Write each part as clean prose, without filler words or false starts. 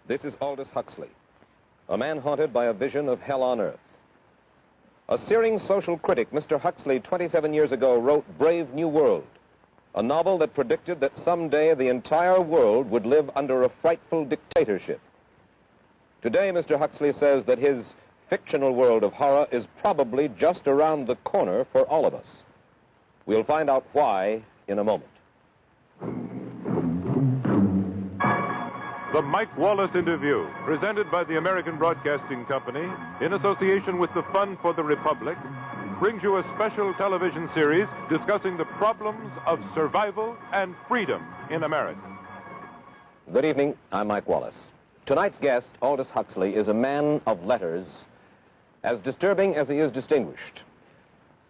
This is Aldous Huxley, a man haunted by a vision of hell on earth. A searing social critic, Mr. Huxley, 27 years ago, wrote Brave New World, a novel that predicted that someday the entire world would live under a frightful dictatorship. Today, Mr. Huxley says that his fictional world of horror is probably just around the corner for all of us. We'll find out why in a moment. The Mike Wallace Interview, presented by the American Broadcasting Company in association with the Fund for the Republic, brings you a special television series discussing the problems of survival and freedom in America. Good evening. I'm Mike Wallace. Tonight's guest, Aldous Huxley, is a man of letters, as disturbing as he is distinguished.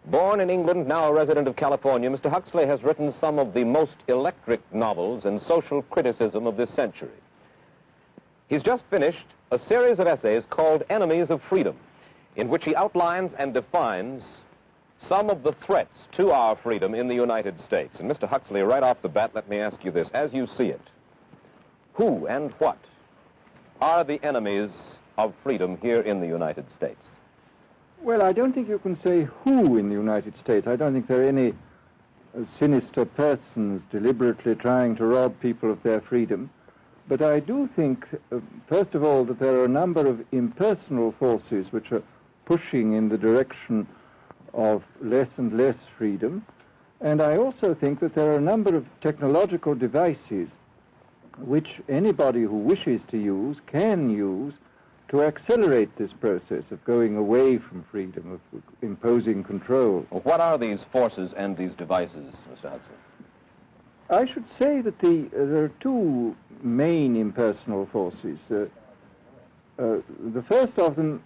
Born in England, now a resident of California, Mr. Huxley has written some of the most electric novels and social criticism of this century. He's just finished a series of essays called Enemies of Freedom, in which he outlines and defines some of the threats to our freedom in the United States. And Mr. Huxley, right off the bat, let me ask you this. As you see it, who and what are the enemies of freedom here in the United States? Well, I don't think you can say who in the United States. I don't think there are any sinister persons deliberately trying to rob people of their freedom. But I do think, first of all, that there are a number of impersonal forces which are pushing in the direction of less and less freedom. And I also think that there are a number of technological devices which anybody who wishes to use can use to accelerate this process of going away from freedom, of imposing control. Well, what are these forces and these devices, Mr. Huxley? I should say that there are two main impersonal forces. The first of them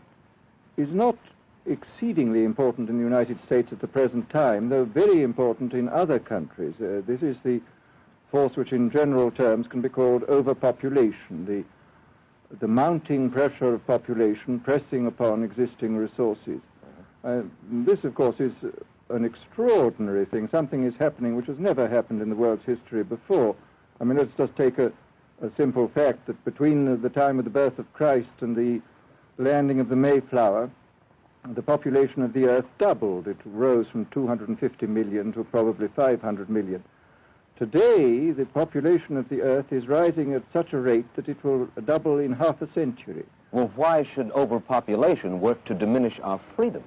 is not exceedingly important in the United States at the present time, though very important in other countries. This is the force which in general terms can be called overpopulation, the mounting pressure of population pressing upon existing resources. This, of course, is an extraordinary thing. Something is happening which has never happened in the world's history before. I mean, let's just take a simple fact that between the time of the birth of Christ and the landing of the Mayflower, the population of the Earth doubled. It rose from 250 million to probably 500 million. Today, the population of the Earth is rising at such a rate that it will double in half a century. Well, why should overpopulation work to diminish our freedoms?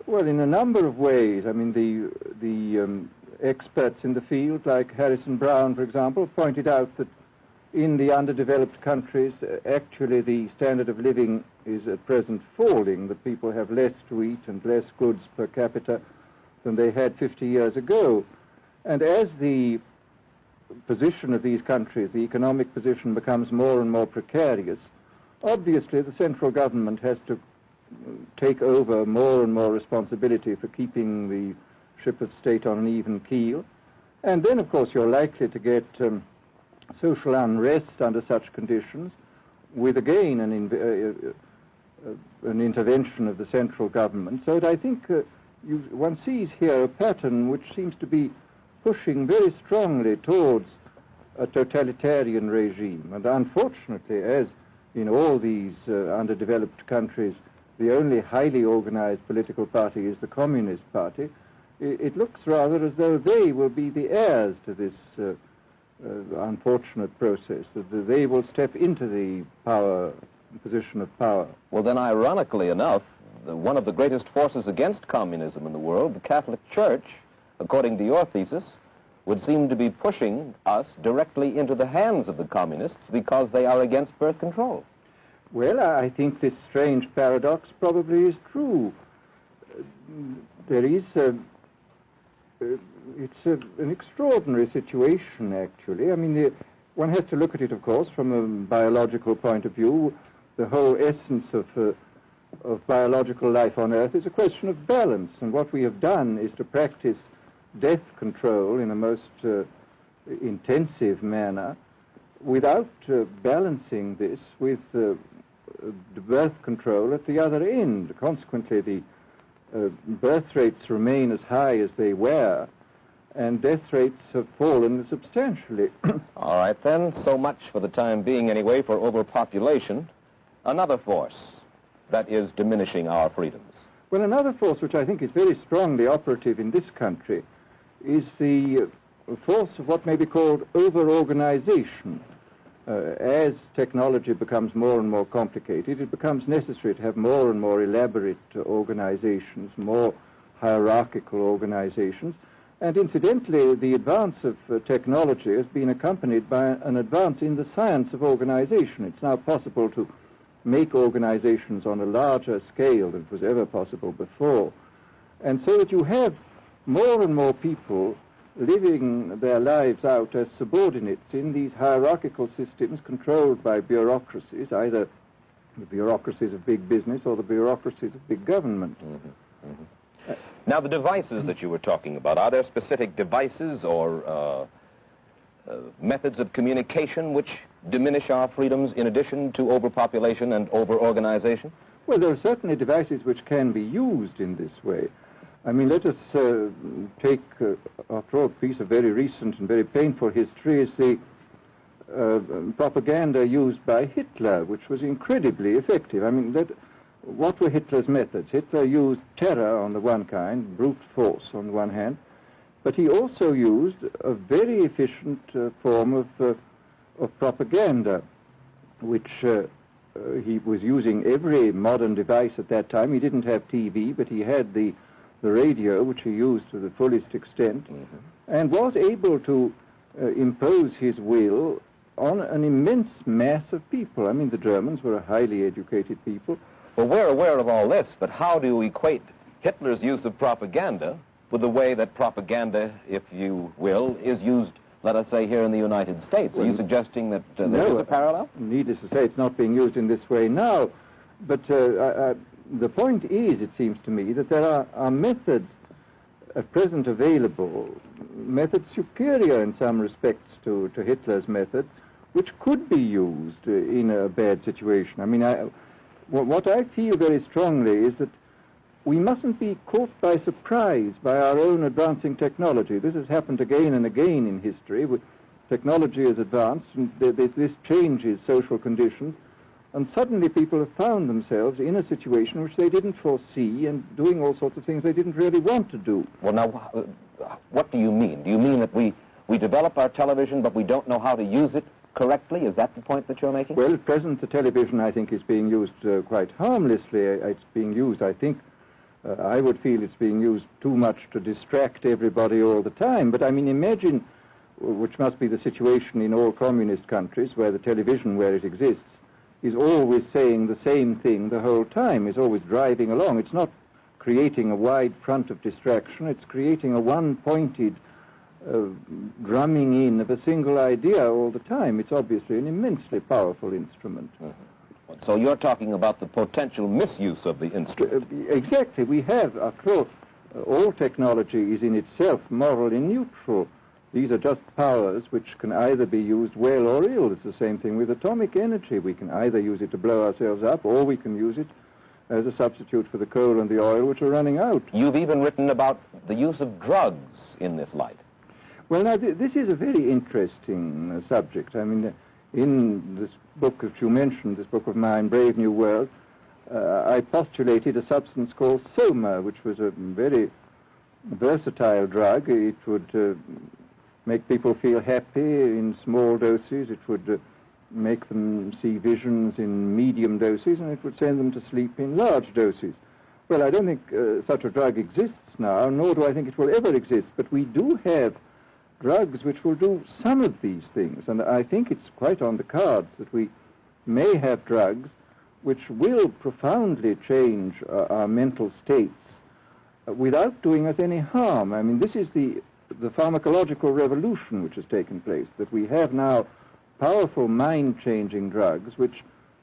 Well, in a number of ways. I mean, the experts in the field, like Harrison Brown, for example, pointed out that in the underdeveloped countries, actually the standard of living is at present falling, that people have less to eat and less goods per capita than they had 50 years ago. And as the position of these countries, the economic position, becomes more and more precarious, obviously the central government has to take over more and more responsibility for keeping the ship of state on an even keel. And then, of course, you're likely to get social unrest under such conditions, with, again, an intervention of the central government. So that I think one sees here a pattern which seems to be pushing very strongly towards a totalitarian regime. And unfortunately, as in all these underdeveloped countries, the only highly organized political party is the Communist Party, it looks rather as though they will be the heirs to this unfortunate process, that they will step into the position of power. Well, then, ironically enough, one of the greatest forces against communism in the world, the Catholic Church, according to your thesis, would seem to be pushing us directly into the hands of the communists because they are against birth control. Well, I think this strange paradox probably is true. There is it's an extraordinary situation, actually. I mean, one has to look at it, of course, from a biological point of view. The whole essence of biological life on Earth is a question of balance, and what we have done is to practice death control in a most intensive manner without balancing this with the birth control at the other end. Consequently, the birth rates remain as high as they were, and death rates have fallen substantially. All right, then. So much for the time being, anyway, for overpopulation. Another force that is diminishing our freedoms. Well, another force which I think is very strongly operative in this country is the force of what may be called over-organization. As technology becomes more and more complicated, it becomes necessary to have more and more elaborate organizations, more hierarchical organizations. And incidentally, the advance of technology has been accompanied by an advance in the science of organization. It's now possible to make organizations on a larger scale than was ever possible before. And so that you have more and more people living their lives out as subordinates in these hierarchical systems controlled by bureaucracies, either the bureaucracies of big business or the bureaucracies of big government. Mm-hmm. Mm-hmm. Now, the devices that you were talking about, are there specific devices or methods of communication which diminish our freedoms in addition to overpopulation and over-organization? Well, there are certainly devices which can be used in this way. I mean, let us take, after all, a piece of very recent and very painful history is the propaganda used by Hitler, which was incredibly effective. I mean, what were Hitler's methods? Hitler used terror on the one kind, brute force on the one hand, but he also used a very efficient form of propaganda, which he was using every modern device at that time. He didn't have TV, but he had the radio, which he used to the fullest extent, mm-hmm. and was able to impose his will on an immense mass of people. I mean, the Germans were a highly educated people. Well, we're aware of all this, but how do you equate Hitler's use of propaganda with the way that propaganda, if you will, is used, let us say, here in the United States? Are you suggesting that there is a parallel? Needless to say, it's not being used in this way now. But the point is, it seems to me, that there are methods at present available, methods superior in some respects to Hitler's methods, which could be used in a bad situation. I mean, what I feel very strongly is that we mustn't be caught by surprise by our own advancing technology. This has happened again and again in history. Technology has advanced, and this changes social conditions, and suddenly people have found themselves in a situation which they didn't foresee and doing all sorts of things they didn't really want to do. Well, now, what do you mean? Do you mean that we develop our television, but we don't know how to use it correctly? Is that the point that you're making? Well, at present, the television, I think, is being used quite harmlessly. It's being used, I think, I would feel it's being used too much to distract everybody all the time. But, I mean, imagine, which must be the situation in all communist countries, where the television, where it exists, is always saying the same thing the whole time, is always driving along. It's not creating a wide front of distraction. It's creating a one-pointed drumming in of a single idea all the time. It's obviously an immensely powerful instrument. Mm-hmm. So you're talking about the potential misuse of the instrument. Exactly. We have, after all technology is in itself morally neutral. These are just powers which can either be used well or ill. It's the same thing with atomic energy. We can either use it to blow ourselves up, or we can use it as a substitute for the coal and the oil, which are running out. You've even written about the use of drugs in this light. Well, now, this is a very interesting subject. I mean, in this book that you mentioned, this book of mine, Brave New World, I postulated a substance called soma, which was a very versatile drug. It would make people feel happy in small doses. It would make them see visions in medium doses, and it would send them to sleep in large doses. Well, I don't think such a drug exists now, nor do I think it will ever exist, but we do have drugs which will do some of these things, and I think it's quite on the cards that we may have drugs which will profoundly change our mental states without doing us any harm. I mean, this is the pharmacological revolution which has taken place, that we have now powerful mind-changing drugs which,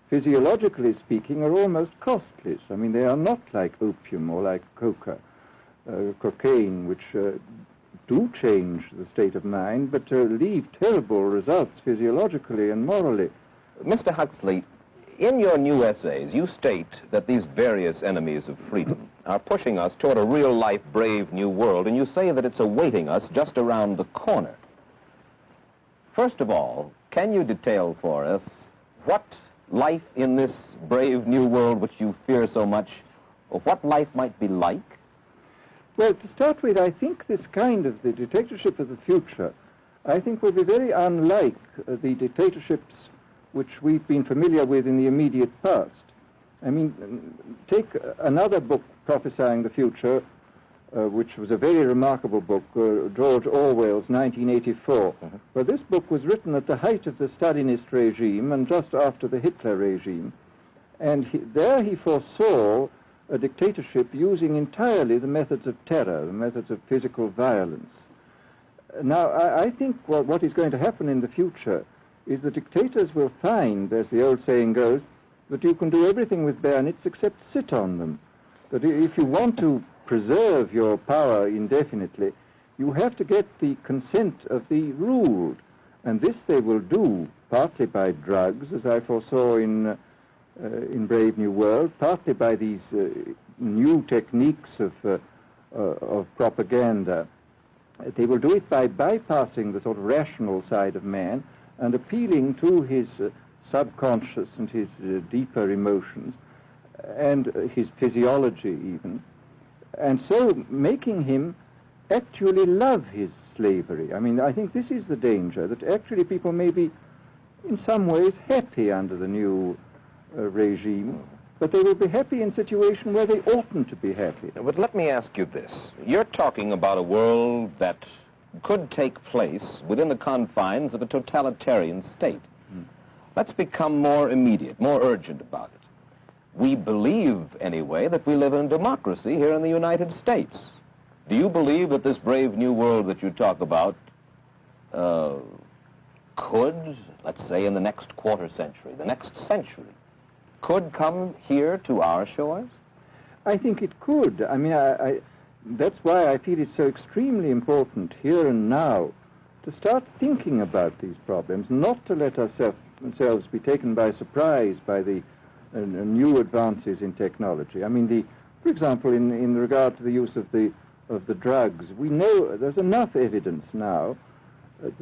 physiologically speaking, are almost costless. I mean, they are not like opium or like cocaine, which do change the state of mind, but leave terrible results physiologically and morally. Mr. Huxley, in your new essays, you state that these various enemies of freedom are pushing us toward a real-life, brave new world, and you say that it's awaiting us just around the corner. First of all, can you detail for us what life in this brave new world which you fear so much, or what life might be like? Well, to start with, I think this kind of the dictatorship of the future, I think will be very unlike the dictatorships which we've been familiar with in the immediate past. I mean, take another book prophesying the future, which was a very remarkable book, George Orwell's 1984. Mm-hmm. Well, this book was written at the height of the Stalinist regime and just after the Hitler regime. And there he foresaw a dictatorship using entirely the methods of terror, the methods of physical violence. Now, I think what is going to happen in the future is the dictators will find, as the old saying goes, that you can do everything with bayonets except sit on them. That if you want to preserve your power indefinitely, you have to get the consent of the ruled. And this they will do partly by drugs, as I foresaw in Brave New World, partly by these new techniques of propaganda. They will do it by bypassing the sort of rational side of man and appealing to his subconscious and his deeper emotions and his physiology even, and so making him actually love his slavery. I mean, I think this is the danger, that actually people may be in some ways happy under the new regime, but they will be happy in a situation where they oughtn't to be happy. But let me ask you this. You're talking about a world that could take place within the confines of a totalitarian state. Let's become more immediate, more urgent about it. We believe, anyway, that we live in democracy here in the United States. Do you believe that this brave new world that you talk about could, let's say in the next quarter century, the next century, could come here to our shores? I think it could. I mean, that's why I feel it's so extremely important here and now to start thinking about these problems, not to let ourselves be taken by surprise by the new advances in technology. I mean, for example, in regard to the use of the drugs, we know there's enough evidence now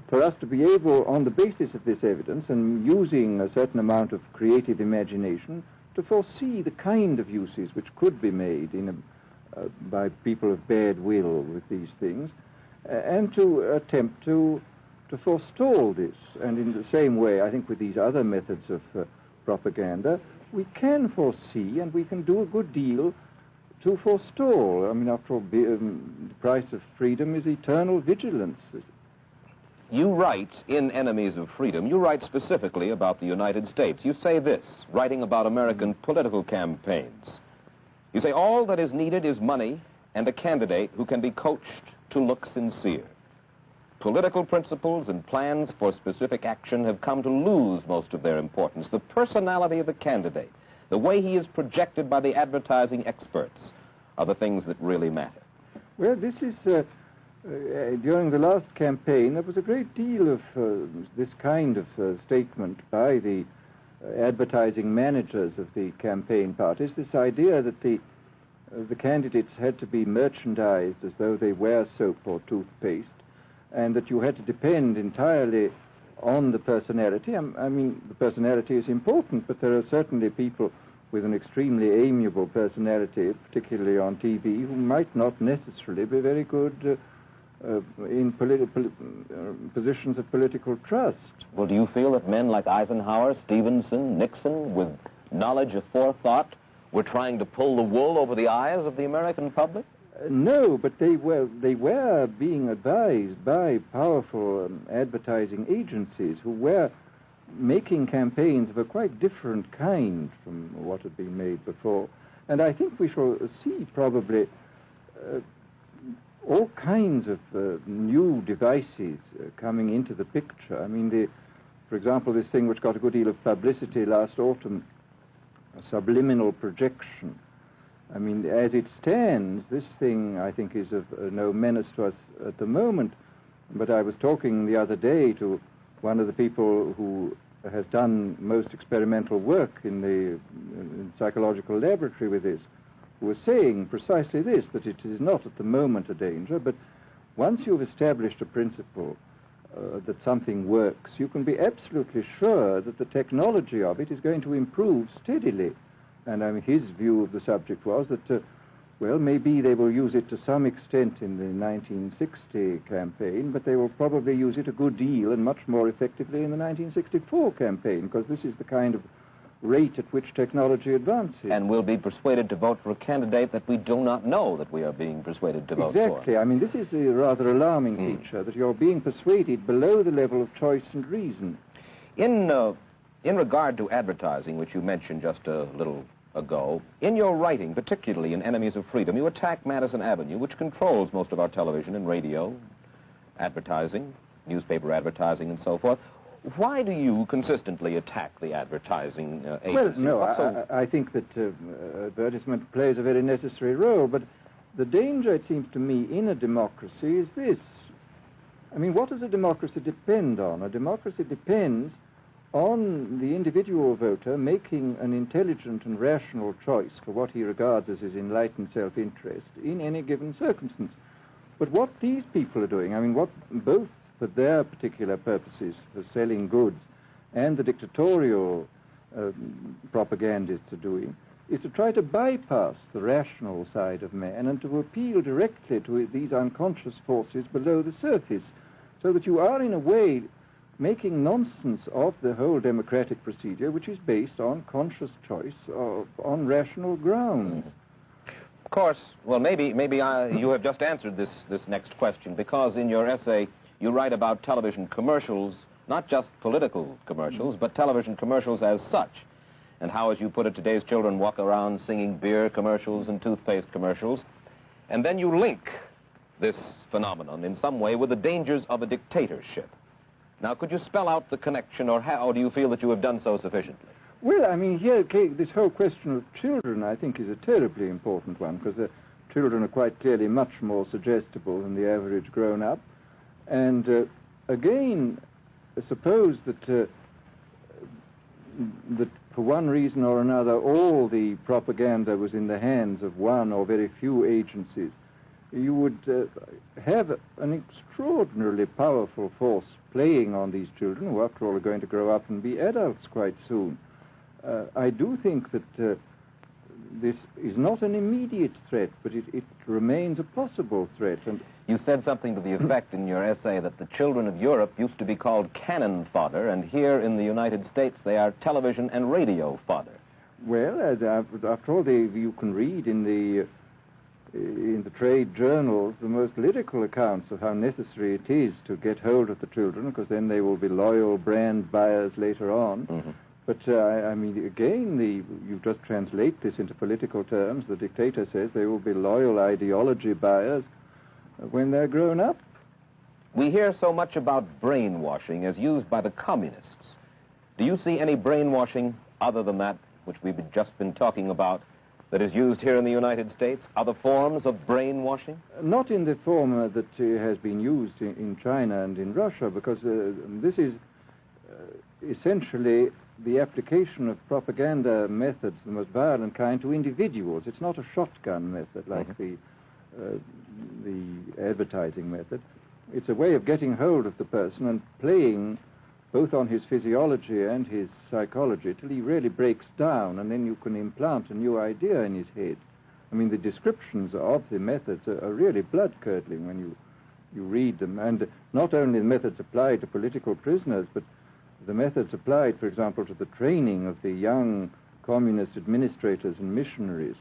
for us to be able, on the basis of this evidence and using a certain amount of creative imagination, to foresee the kind of uses which could be made by people of bad will with these things, and to attempt to forestall this. And in the same way, I think with these other methods of propaganda, we can foresee and we can do a good deal to forestall. I mean, after all, the price of freedom is eternal vigilance. You write in Enemies of Freedom, you write specifically about the United States. You say this, writing about American political campaigns. You say, all that is needed is money and a candidate who can be coached to look sincere. Political principles and plans for specific action have come to lose most of their importance. The personality of the candidate, the way he is projected by the advertising experts, are the things that really matter. Well, this is... during the last campaign, there was a great deal of this kind of statement by the advertising managers of the campaign parties, this idea that the candidates had to be merchandised as though they were soap or toothpaste, and that you had to depend entirely on the personality. I mean, the personality is important, but there are certainly people with an extremely amiable personality, particularly on TV, who might not necessarily be very good in positions of political trust. Well, do you feel that men like Eisenhower, Stevenson, Nixon, with knowledge of forethought, were trying to pull the wool over the eyes of the American public? No, but they were being advised by powerful advertising agencies who were making campaigns of a quite different kind from what had been made before. And I think we shall see probably all kinds of new devices coming into the picture. I mean, for example, this thing which got a good deal of publicity last autumn, subliminal projection. I mean, as it stands, this thing, I think, is of no menace to us at the moment. But I was talking the other day to one of the people who has done most experimental work in the psychological laboratory with this, were saying precisely this, that it is not at the moment a danger, but once you've established a principle that something works, you can be absolutely sure that the technology of it is going to improve steadily. And I mean, his view of the subject was that, well, maybe they will use it to some extent in the 1960 campaign, but they will probably use it a good deal and much more effectively in the 1964 campaign, because this is the kind of rate at which technology advances. And we'll be persuaded to vote for a candidate that we do not know that we are being persuaded to vote for. Exactly. I mean, this is the rather alarming feature, that you're being persuaded below the level of choice and reason. In regard to advertising, which you mentioned just a little ago, in your writing, particularly in Enemies of Freedom, you attack Madison Avenue, which controls most of our television and radio advertising, newspaper advertising, and so forth. Why do you consistently attack the advertising agency? Well, no, I think that advertisement plays a very necessary role, but the danger, it seems to me, in a democracy is this. I mean, what does a democracy depend on? A democracy depends on the individual voter making an intelligent and rational choice for what he regards as his enlightened self-interest in any given circumstance. But what these people are doing, I mean, what both for their particular purposes, for selling goods, and the dictatorial propagandists are doing, is to try to bypass the rational side of man and to appeal directly to these unconscious forces below the surface, so that you are, in a way, making nonsense of the whole democratic procedure, which is based on conscious choice on rational grounds. Of course, well, maybe you have just answered this next question, because in your essay you write about television commercials, not just political commercials, but television commercials as such, and how, as you put it, today's children walk around singing beer commercials and toothpaste commercials, and then you link this phenomenon in some way with the dangers of a dictatorship. Now, could you spell out the connection, or how do you feel that you have done so sufficiently? Well, I mean, here, this whole question of children, I think, is a terribly important one, because the children are quite clearly much more suggestible than the average grown-up. And again, suppose that for one reason or another, all the propaganda was in the hands of one or very few agencies, you would have an extraordinarily powerful force playing on these children, who after all are going to grow up and be adults quite soon. I do think that this is not an immediate threat, but it remains a possible threat. And you said something to the effect in your essay that the children of Europe used to be called cannon fodder, and here in the United States they are television and radio fodder. Well, after all, you can read in the trade journals the most lyrical accounts of how necessary it is to get hold of the children, because then they will be loyal brand buyers later on. Mm-hmm. But, I mean, again, you just translate this into political terms. The dictator says they will be loyal ideology buyers when they're grown up. We hear so much about brainwashing as used by the communists. Do you see any brainwashing other than that which we've just been talking about that is used here in the United States? Other forms of brainwashing? Not in the form that has been used in China and in Russia, because this is essentially the application of propaganda methods, the most violent kind, to individuals. It's not a shotgun method like the advertising method. It's a way of getting hold of the person and playing both on his physiology and his psychology till he really breaks down, and then you can implant a new idea in his head. I mean, the descriptions of the methods are really blood-curdling when you read them, and not only the methods applied to political prisoners, but the methods applied, for example, to the training of the young communist administrators and missionaries.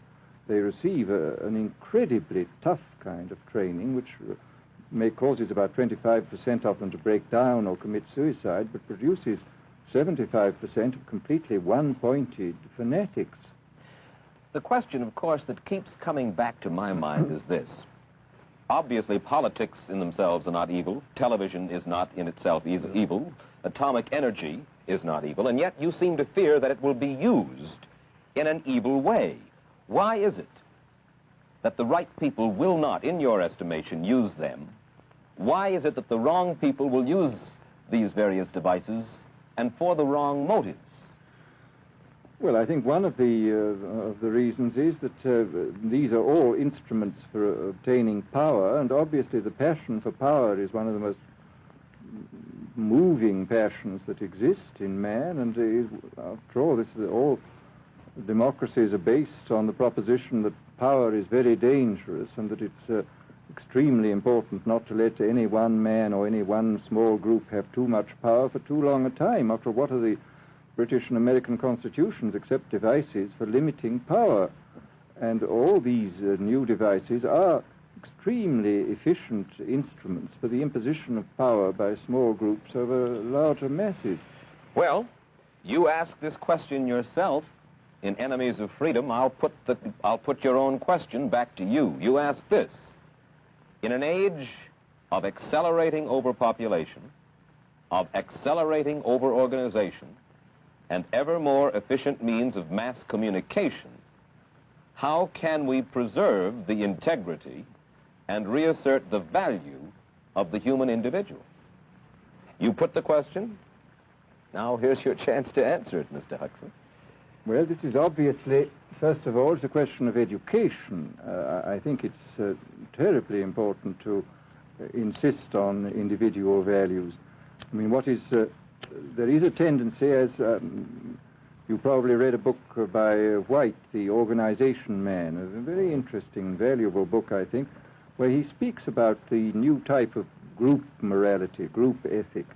They receive an incredibly tough kind of training, which causes about 25% of them to break down or commit suicide, but produces 75% of completely one-pointed fanatics. The question, of course, that keeps coming back to my mind is this. Obviously, politics in themselves are not evil. Television is not in itself evil. Atomic energy is not evil. And yet you seem to fear that it will be used in an evil way. Why is it that the right people will not, in your estimation, use them? Why is it that the wrong people will use these various devices and for the wrong motives? Well, I think one of the reasons is that these are all instruments for obtaining power, and obviously the passion for power is one of the most moving passions that exist in man, and after all, all democracies are based on the proposition that power is very dangerous and that it's extremely important not to let any one man or any one small group have too much power for too long a time. After all, what are the British and American constitutions except devices for limiting power? And all these new devices are extremely efficient instruments for the imposition of power by small groups over larger masses. Well, you ask this question yourself in Enemies of Freedom. I'll put your own question back to you. You ask this: in an age of accelerating overpopulation, of accelerating overorganization, and ever more efficient means of mass communication, how can we preserve the integrity and reassert the value of the human individual? You put the question. Now here's your chance to answer it, Mr. Huxley. Well, this is obviously, first of all, it's a question of education. I think it's terribly important to insist on individual values. I mean, there is a tendency, as you probably read a book by White, The Organization Man, a very interesting, valuable book, I think, where he speaks about the new type of group morality, group ethic,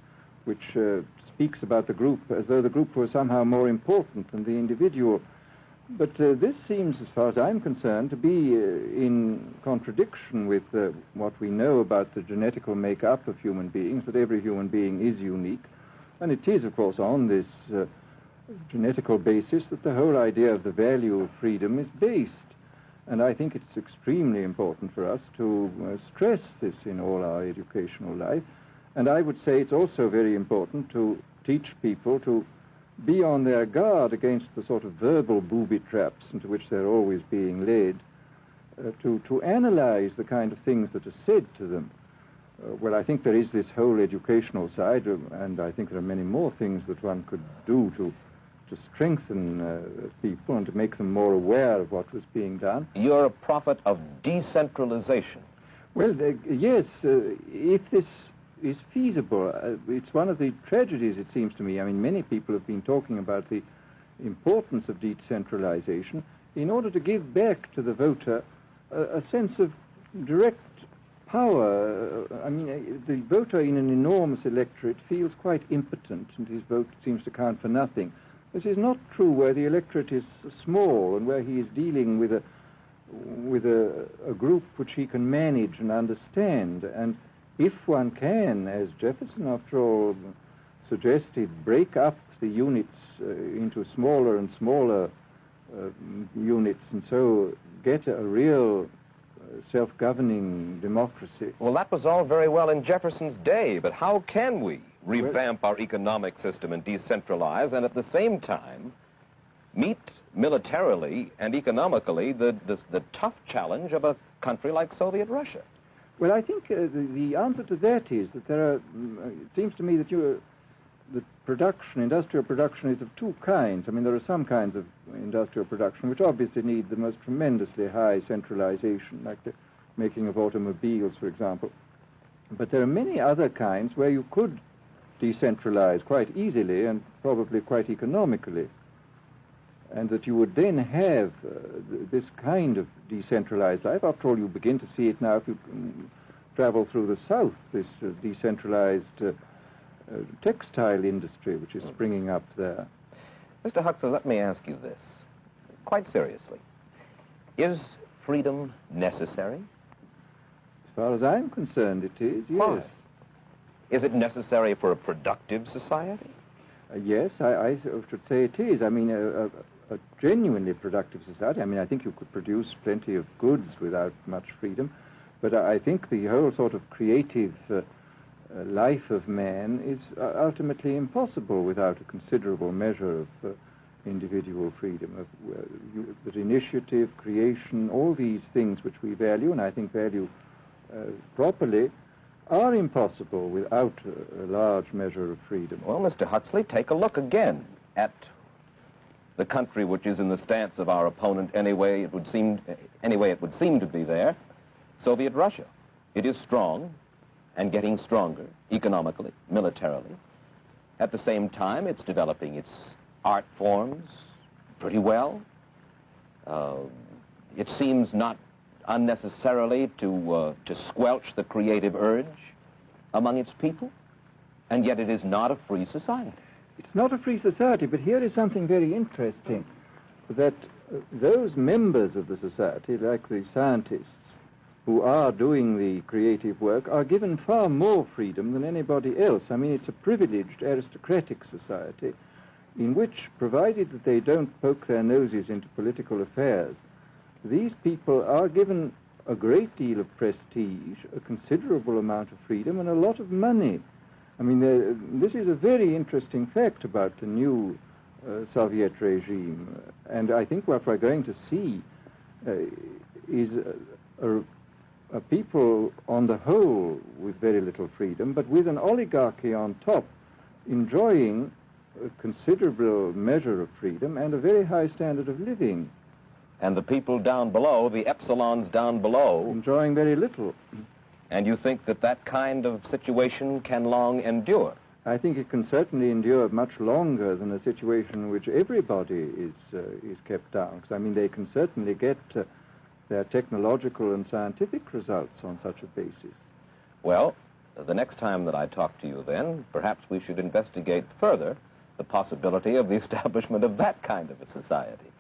which speaks about the group as though the group was somehow more important than the individual. But this seems, as far as I'm concerned, to be in contradiction with what we know about the genetical makeup of human beings, that every human being is unique. And it is, of course, on this genetical basis that the whole idea of the value of freedom is based. And I think it's extremely important for us to stress this in all our educational life. And I would say it's also very important to teach people to be on their guard against the sort of verbal booby traps into which they're always being led, to analyze the kind of things that are said to them. Well, I think there is this whole educational side, and I think there are many more things that one could do to strengthen people and to make them more aware of what was being done. You're a prophet of decentralization. Well, yes, if this is feasible. It's one of the tragedies, it seems to me. I mean, many people have been talking about the importance of decentralization in order to give back to the voter a sense of direct power. I mean, the voter in an enormous electorate feels quite impotent, and his vote seems to count for nothing. This is not true where the electorate is small and where he is dealing with a group which he can manage and understand. And if one can, as Jefferson, after all, suggested, break up the units into smaller and smaller units, and so get a real self-governing democracy. Well, that was all very well in Jefferson's day, but how can we revamp our economic system and decentralize and at the same time meet militarily and economically the tough challenge of a country like Soviet Russia? Well, I think the answer to that is that there are, it seems to me that industrial production is of two kinds. I mean, there are some kinds of industrial production which obviously need the most tremendously high centralization, like the making of automobiles, for example. But there are many other kinds where you could decentralize quite easily and probably quite economically, and that you would then have this kind of decentralized life. After all, you begin to see it now if you travel through the South, this decentralized textile industry which is springing up there. Mr. Huxley, let me ask you this, quite seriously. Is freedom necessary? As far as I'm concerned, it is, yes. Why? Is it necessary for a productive society? Yes, I should say it is. I mean, a genuinely productive society. I mean, I think you could produce plenty of goods without much freedom, but I think the whole sort of creative life of man is ultimately impossible without a considerable measure of individual freedom, that initiative, creation, all these things which we value, and I think value properly, are impossible without a large measure of freedom. Well, Mr. Huxley, take a look again at the country which is in the stance of our opponent anyway it would seem to be there, Soviet Russia. It is strong and getting stronger economically, militarily. At the same time, it's developing its art forms pretty well. It seems not unnecessarily to squelch the creative urge among its people, and yet it is not a free society. It's not a free society, but here is something very interesting, that those members of the society, like the scientists who are doing the creative work, are given far more freedom than anybody else. I mean, it's a privileged aristocratic society in which, provided that they don't poke their noses into political affairs, these people are given a great deal of prestige, a considerable amount of freedom, and a lot of money. I mean, this is a very interesting fact about the new Soviet regime, and I think what we're going to see is a people on the whole with very little freedom, but with an oligarchy on top enjoying a considerable measure of freedom and a very high standard of living. And the people down below, the epsilons down below, enjoying very little. And you think that that kind of situation can long endure? I think it can certainly endure much longer than a situation in which everybody is kept down. Because, I mean, they can certainly get their technological and scientific results on such a basis. Well, the next time that I talk to you then, perhaps we should investigate further the possibility of the establishment of that kind of a society,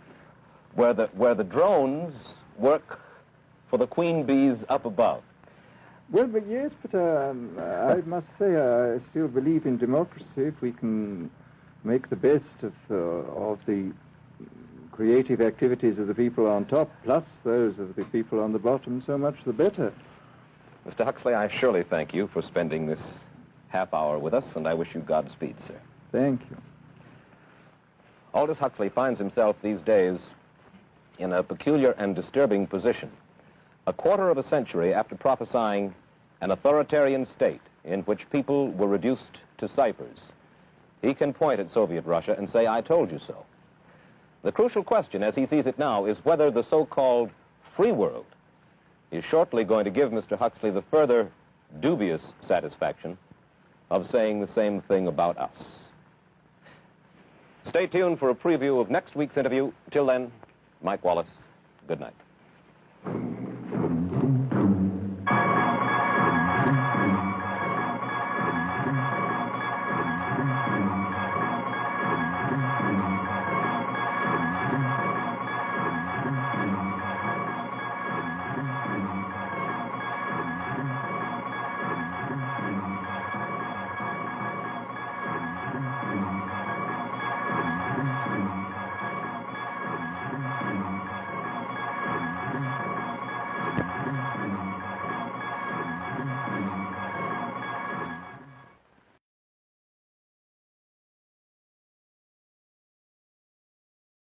where the drones work for the queen bees up above. Well, but yes, but I must say I still believe in democracy. If we can make the best of the creative activities of the people on top, plus those of the people on the bottom, so much the better. Mr. Huxley, I surely thank you for spending this half hour with us, and I wish you Godspeed, sir. Thank you. Aldous Huxley finds himself these days in a peculiar and disturbing position. A quarter of a century after prophesying an authoritarian state in which people were reduced to ciphers, he can point at Soviet Russia and say, "I told you so." The crucial question, as he sees it now, is whether the so-called free world is shortly going to give Mr. Huxley the further dubious satisfaction of saying the same thing about us. Stay tuned for a preview of next week's interview. Till then, Mike Wallace, good night.